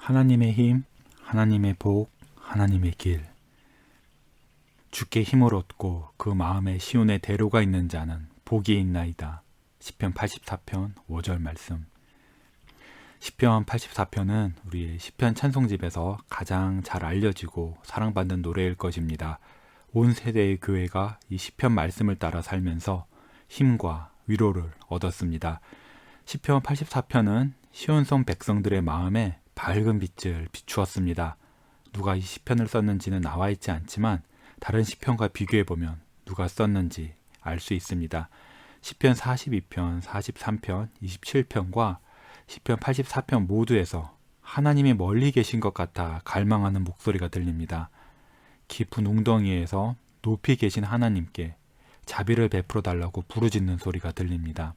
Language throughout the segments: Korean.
하나님의 힘, 하나님의 복, 하나님의 길. 주께 힘을 얻고 그 마음에 시온의 대로가 있는 자는 복이 있나이다. 시편 84편 5절 말씀. 시편 84편은 우리의 시편 찬송집에서 가장 잘 알려지고 사랑받는 노래일 것입니다. 온 세대의 교회가 이 시편 말씀을 따라 살면서 힘과 위로를 얻었습니다. 시편 84편은 시온성 백성들의 마음에 밝은 빛을 비추었습니다. 누가 이 시편을 썼는지는 나와 있지 않지만 다른 시편과 비교해보면 누가 썼는지 알 수 있습니다. 시편 42편, 43편, 27편과 시편 84편 모두에서 하나님이 멀리 계신 것 같아 갈망하는 목소리가 들립니다. 깊은 웅덩이에서 높이 계신 하나님께 자비를 베풀어 달라고 부르짖는 소리가 들립니다.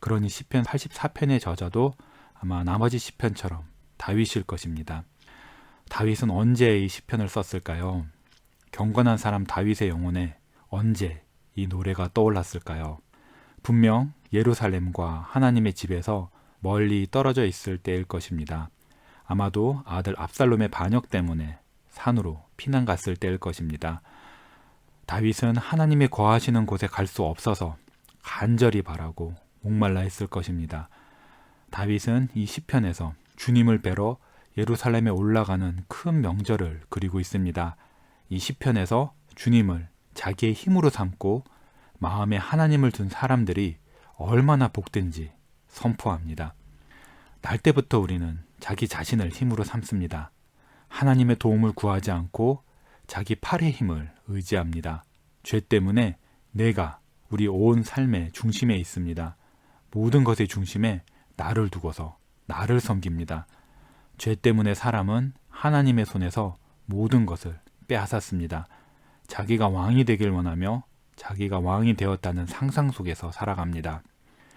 그러니 시편 84편의 저자도 아마 나머지 시편처럼 다윗일 것입니다. 다윗은 언제 이 시편을 썼을까요? 경건한 사람 다윗의 영혼에 언제 이 노래가 떠올랐을까요? 분명 예루살렘과 하나님의 집에서 멀리 떨어져 있을 때일 것입니다. 아마도 아들 압살롬의 반역 때문에 산으로 피난 갔을 때일 것입니다. 다윗은 하나님이 거하시는 곳에 갈 수 없어서 간절히 바라고 목말라 했을 것입니다. 다윗은 이 시편에서 주님을 뵈러 예루살렘에 올라가는 큰 명절을 그리고 있습니다. 이 시편에서 주님을 자기의 힘으로 삼고 마음에 하나님을 둔 사람들이 얼마나 복된지 선포합니다. 날 때부터 우리는 자기 자신을 힘으로 삼습니다. 하나님의 도움을 구하지 않고 자기 팔의 힘을 의지합니다. 죄 때문에 내가 우리 온 삶의 중심에 있습니다. 모든 것의 중심에 나를 두고서 나를 섬깁니다. 죄 때문에 사람은 하나님의 손에서 모든 것을 빼앗았습니다. 자기가 왕이 되길 원하며 자기가 왕이 되었다는 상상 속에서 살아갑니다.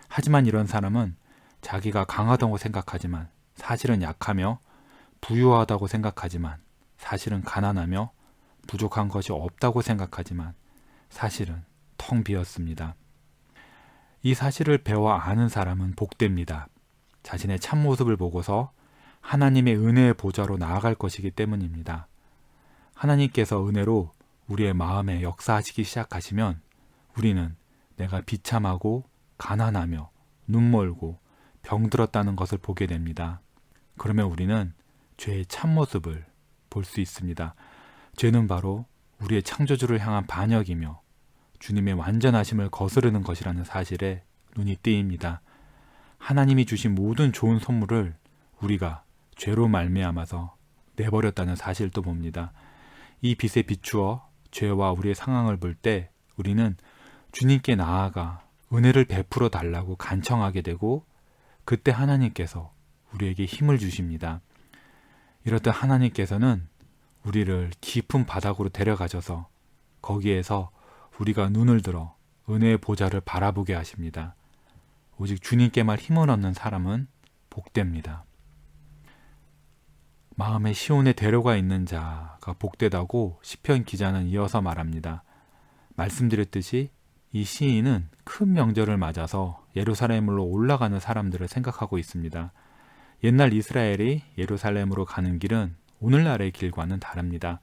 하지만 이런 사람은 자기가 강하다고 생각하지만 사실은 약하며 부유하다고 생각하지만 사실은 가난하며 부족한 것이 없다고 생각하지만 사실은 텅 비었습니다. 이 사실을 배워 아는 사람은 복됩니다. 자신의 참모습을 보고서 하나님의 은혜의 보좌로 나아갈 것이기 때문입니다. 하나님께서 은혜로 우리의 마음에 역사하시기 시작하시면 우리는 내가 비참하고 가난하며 눈멀고 병들었다는 것을 보게 됩니다. 그러면 우리는 죄의 참모습을 볼 수 있습니다. 죄는 바로 우리의 창조주를 향한 반역이며 주님의 완전하심을 거스르는 것이라는 사실에 눈이 뜨입니다. 하나님이 주신 모든 좋은 선물을 우리가 죄로 말미암아서 내버렸다는 사실도 봅니다. 이 빛에 비추어 죄와 우리의 상황을 볼 때 우리는 주님께 나아가 은혜를 베풀어 달라고 간청하게 되고 그때 하나님께서 우리에게 힘을 주십니다. 이렇듯 하나님께서는 우리를 깊은 바닥으로 데려가셔서 거기에서 우리가 눈을 들어 은혜의 보좌를 바라보게 하십니다. 오직 주님께만 힘을 얻는 사람은 복됩니다. 마음에 시온의 대로가 있는 자가 복되다고 시편 기자는 이어서 말합니다. 말씀드렸듯이 이 시인은 큰 명절을 맞아서 예루살렘으로 올라가는 사람들을 생각하고 있습니다. 옛날 이스라엘이 예루살렘으로 가는 길은 오늘날의 길과는 다릅니다.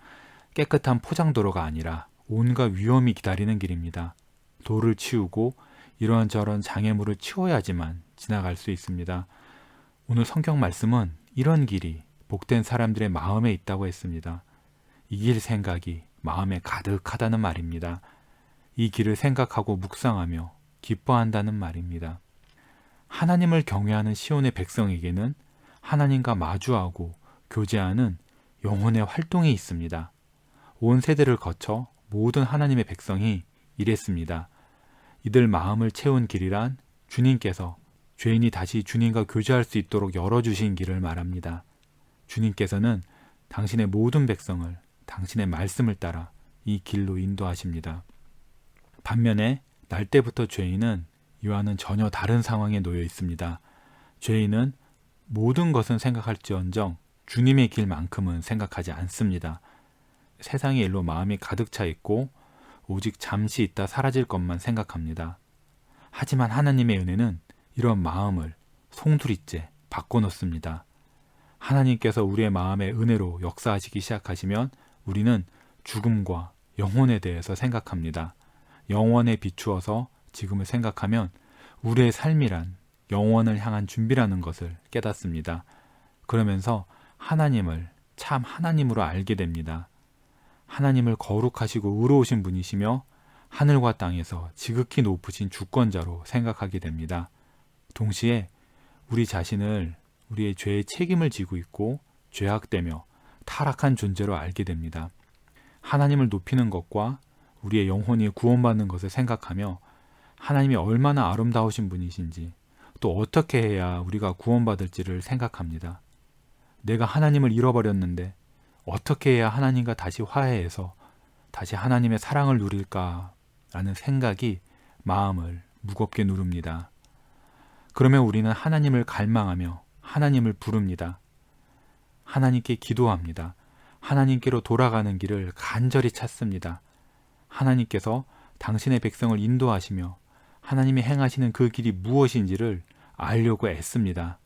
깨끗한 포장도로가 아니라 온갖 위험이 기다리는 길입니다. 돌을 치우고 이런저런 장애물을 치워야지만 지나갈 수 있습니다. 오늘 성경 말씀은 이런 길이 복된 사람들의 마음에 있다고 했습니다. 이 길 생각이 마음에 가득하다는 말입니다. 이 길을 생각하고 묵상하며 기뻐한다는 말입니다. 하나님을 경외하는 시온의 백성에게는 하나님과 마주하고 교제하는 영혼의 활동이 있습니다. 온 세대를 거쳐 모든 하나님의 백성이 이랬습니다. 이들 마음을 채운 길이란 주님께서 죄인이 다시 주님과 교제할 수 있도록 열어주신 길을 말합니다. 주님께서는 당신의 모든 백성을 당신의 말씀을 따라 이 길로 인도하십니다. 반면에 날 때부터 죄인은 이와는 전혀 다른 상황에 놓여 있습니다. 죄인은 모든 것은 생각할지언정 주님의 길만큼은 생각하지 않습니다. 세상의 일로 마음이 가득 차 있고 오직 잠시 있다 사라질 것만 생각합니다. 하지만 하나님의 은혜는 이런 마음을 송두리째 바꿔놓습니다. 하나님께서 우리의 마음에 은혜로 역사하시기 시작하시면 우리는 죽음과 영혼에 대해서 생각합니다. 영원에 비추어서 지금을 생각하면 우리의 삶이란 영원을 향한 준비라는 것을 깨닫습니다. 그러면서 하나님을 참 하나님으로 알게 됩니다. 하나님을 거룩하시고 의로우신 분이시며 하늘과 땅에서 지극히 높으신 주권자로 생각하게 됩니다. 동시에 우리 자신을 우리의 죄의 책임을 지고 있고 죄악되며 타락한 존재로 알게 됩니다. 하나님을 높이는 것과 우리의 영혼이 구원받는 것을 생각하며 하나님이 얼마나 아름다우신 분이신지 또 어떻게 해야 우리가 구원받을지를 생각합니다. 내가 하나님을 잃어버렸는데 어떻게 해야 하나님과 다시 화해해서 다시 하나님의 사랑을 누릴까라는 생각이 마음을 무겁게 누릅니다. 그러면 우리는 하나님을 갈망하며 하나님을 부릅니다. 하나님께 기도합니다. 하나님께로 돌아가는 길을 간절히 찾습니다. 하나님께서 당신의 백성을 인도하시며 하나님이 행하시는 그 길이 무엇인지를 알려고 애씁니다.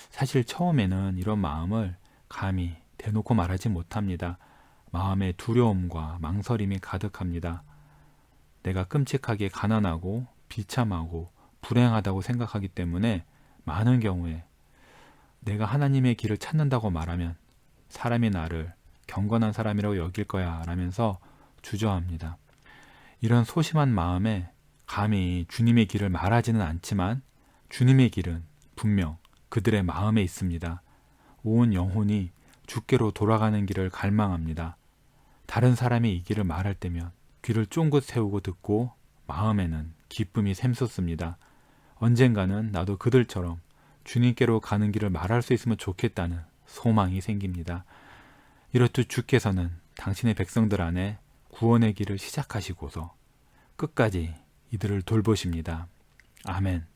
사실 처음에는 이런 마음을 감히 대놓고 말하지 못합니다. 마음에 두려움과 망설임이 가득합니다. 내가 끔찍하게 가난하고 비참하고 불행하다고 생각하기 때문에 많은 경우에 내가 하나님의 길을 찾는다고 말하면 사람이 나를 경건한 사람이라고 여길 거야 라면서 주저합니다. 이런 소심한 마음에 감히 주님의 길을 말하지는 않지만 주님의 길은 분명 그들의 마음에 있습니다. 온 영혼이 주께로 돌아가는 길을 갈망합니다. 다른 사람이 이 길을 말할 때면 귀를 쫑긋 세우고 듣고 마음에는 기쁨이 샘솟습니다. 언젠가는 나도 그들처럼 주님께로 가는 길을 말할 수 있으면 좋겠다는 소망이 생깁니다. 이렇듯 주께서는 당신의 백성들 안에 구원의 길을 시작하시고서 끝까지 이들을 돌보십니다. 아멘.